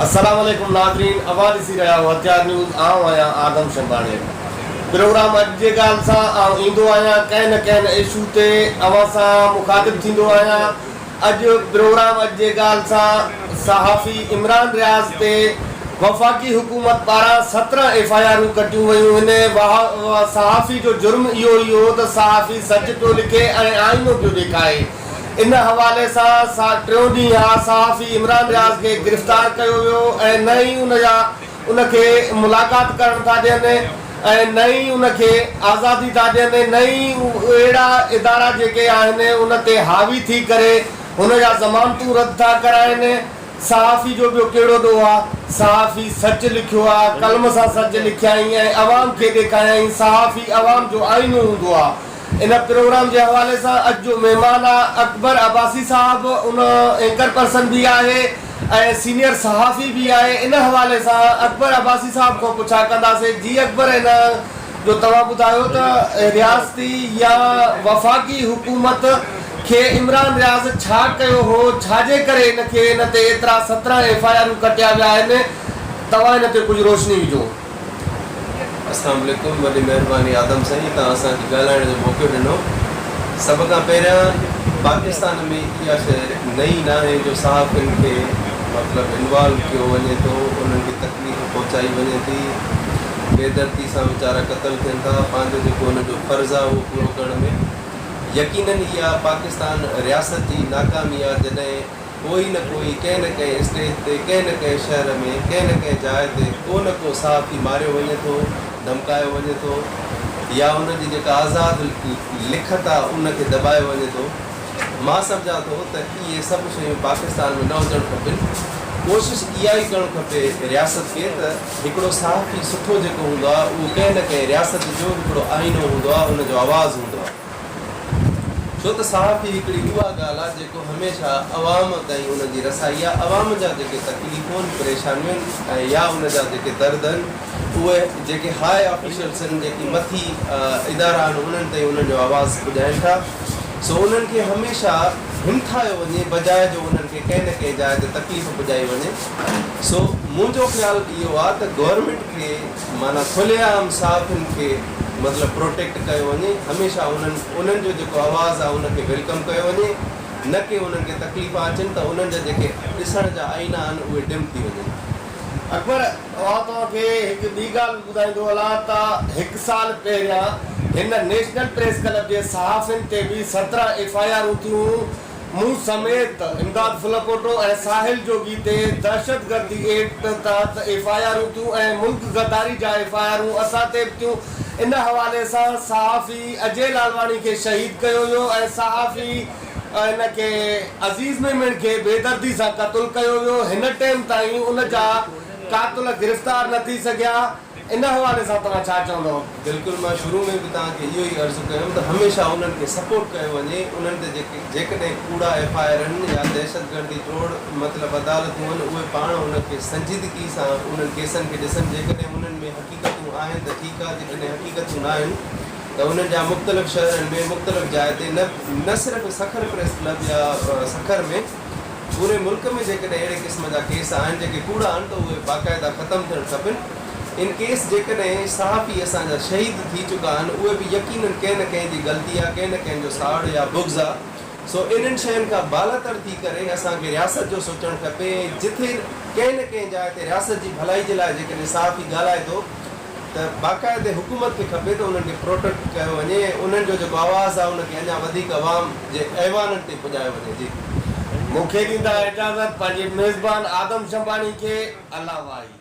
अस्सलामुअलैकुम नाज़रीन, आवाज़ ॾिसी रहिया हो हथियार न्यूज़। आऊं आहियां आदम शंबाणी। प्रोग्राम अॼु जे ॻाल्हि सां आउं ईंदो आहियां कंहिं न कंहिं इशू ते अवां सां मुखातिब थींदो आहियां। अॼु प्रोग्राम अॼु जे ॻाल्हि सां सहाफ़ी इमरान रियाज़ ते वफ़ाक़ी हुकूमत पारां 17 FIR कटियूं वयूं। हिन सहाफ़ी जो जुर्म इहो ई हो त सहाफ़ी सच पियो लिखे ऐं आईनो पियो ॾेखारे। इन हवाले सां टियों ॾींहुं आहे सहाफ़ी इमरान रियाज़ खे गिरफ़्तार कयो वियो ऐं न ई उनखे मुलाक़ात करण था ॾियनि ऐं न ई उनखे आज़ादी था ॾियनि, न ई अहिड़ा इदारा जेके आहिनि उन ते हावी थी करे हुनजा ज़मानतूं रद्द था कराइनि। सहाफ़ी जो ॿियो कहिड़ो ॾोह आहे? सहाफ़ी सच लिखियो आहे, कलम सां सच लिखियाई ऐं अवाम खे ॾेखारियईं। सहाफ़ी अवाम जो आईनो हूंदो आहे। इन प्रोग्राम के हवाले से अज जो मेहमान अकबर अब्बासी साहब उन एंकर पर्सन भी है सीनियर सहाफ़ी भी है। इन हवाले से अकबर अब्बासी साहब को पुछा कंदासीं। जी अकबर, इन जो तव्हां ॿुधायो त रियासती या वफ़ाक़ी हुकूमत के इमरान रियाज़ छा कयो हो, छाजे करे इनके इन ते एतिरा 17 FIR कटिया विया आहिनि? तव्हां इन ते कुझु रोशनी विझो। अस्सलाम वालेकुम, वॾी महिरबानी आदम साईं, तव्हां असांखे ॻाल्हाइण जो मौक़ो ॾिनो। सभ खां पहिरियां पाकिस्तान में इहा शइ नई न आहे जो सहाफ़ियुनि खे मतिलबु इन्वॉल्व कयो वञे थो, उन्हनि खे तकलीफ़ पहुचाई वञे थी, बेदर्दी सां वीचारा क़तल थियनि था, पंहिंजो जेको हुनजो फ़र्ज़ु आहे उहो पूरो करण में। यकीनन इहा पाकिस्तान रियासत जी नाकामी आहे जॾहिं कोई न कोई कंहिं न कंहिं स्टेज ते, कंहिं न कंहिं शहर में, कंहिं न कंहिं जाइ ते को न को सहाफ़ी मारियो वञे थो, धमकायो वञे थो, या उनजी जेका आज़ादु लिखत आहे उनखे दॿायो वञे थो। मां सम्झां थो त इहे सभु शयूं पाकिस्तान में न हुजणु खपनि। कोशिशि इहा ई करणु खपे रियासत खे त हिकिड़ो सहाफ़ी सुठो जेको हूंदो आहे उहो कंहिं न कंहिं रियासत जो हिकिड़ो आईनो हूंदो आहे, उनजो आवाज़ु हूंदो आहे। छो त सहाफ़ी हिकिड़ी उहा ॻाल्हि आहे जेको हमेशह अवाम ताईं उनजी रसाई आहे। अवाम जा जेके तकलीफ़ूं आहिनि, परेशानियूं आहिनि ऐं या उनजा जेके दर्द आहिनि उहे जेके हाई ऑफिशियल्स आहिनि, जेकी मथी इदारा आहिनि, उन्हनि ताईं उन्हनि जो आवाज़ु पुॼाइनि था। सो उन्हनि खे हमेशह हिमथायो वञे बजाए जो उन्हनि खे कंहिं न कंहिं जाइ ते तकलीफ़ पुॼाई वञे। सो मुंहिंजो ख़्यालु इहो आहे त गवर्नमेंट खे माना खुलेआम सहाफ़ियुनि खे मतिलबु प्रोटेक्ट कयो वञे। हमेशह उन्हनि जो जेको आवाज़ु आहे उनखे वेलकम कयो वञे, न कि उन्हनि खे तकलीफ़ अचनि त उन्हनि जा जेके ॾिसण जा आईना आहिनि उहे डिम थी वञनि। अकबर, तव्हांखे हिकु ॿी ॻाल्हि ॿुधाईंदो हलां त 1 साल पहिरियां हिन नेशनल प्रेस क्लब जे सहाफ़ियुनि ते बि 17 FIR थियूं। मूं समेत इमदाद फुलपोटो ऐं साहिल जोगी ते दहशतगर्दी एक्ट तहत FIR थियूं ऐं मुल्क गद्दारी जा FIR असां ते बि थियूं। इन हवाले सां सहाफ़ी अजय लालवानी खे शहीद कयो वियो ऐं सहाफ़ी इनखे अज़ीज़ मेमन खे बेदर्दी सां क़तल कयो वियो। हिन टाइम ताईं उनजा कातिल गिरफ़्तार न थी सघिया। इन हवाले सां तव्हां छा चवंदव? बिल्कुलु, मां शुरू में बि तव्हांखे इहो ई अर्ज़ु कयुमि त हमेशह उन्हनि खे सपोर्ट कयो वञे। उन्हनि ते जेकॾहिं कूड़ा FIR आहिनि या दहशतगर्दी तोड़ मतिलबु अदालतूं आहिनि, उहे पाण उनखे संजीदगी सां उन्हनि केसनि खे ॾिसनि। जेकॾहिं उन्हनि में हक़ीक़तूं आहिनि त ठीकु आहे, जेकॾहिं हक़ीक़तूं न आहिनि त उन्हनि जा मुख़्तलिफ़ शहरनि में मुख़्तलिफ़ जाइ ते न सिर्फ़ु सखर प्रेस क्लब या सखर में, पूरे मुल्क में जेकॾहिं अहिड़े क़िस्म जा केस आहिनि जेके कूड़ा आहिनि त उहे बाक़ाइदा ख़तमु थियणु खपनि। इन केस जेकॾहिं सहाफ़ी असांजा शहीद थी चुका आहिनि उहे बि यकीनन कंहिं न कंहिं जी ग़लती आहे, कंहिं न कंहिं जो साड़ या बुग़्ज़ आहे। सो इन्हनि शयुनि खां बालातर थी करे असांखे रियासत जो सोचणु खपे। जिथे कंहिं न कंहिं जाइ ते रियासत जी भलाई जे लाइ जेकॾहिं सहाफ़ी ॻाल्हाए थो त बाक़ाइदे हुकूमत खे खपे त उन्हनि खे प्रोटेक्ट कयो वञे। उन्हनि जो जेको आवाज़ु आहे उनखे अञा वधीक अवाम जे ऐवाननि ते पुॼायो वञे। जी, मूंखे ॾींदा इजाज़त पंहिंजे मेज़बान आदम शंबाणी खे। अल्लाह वाही।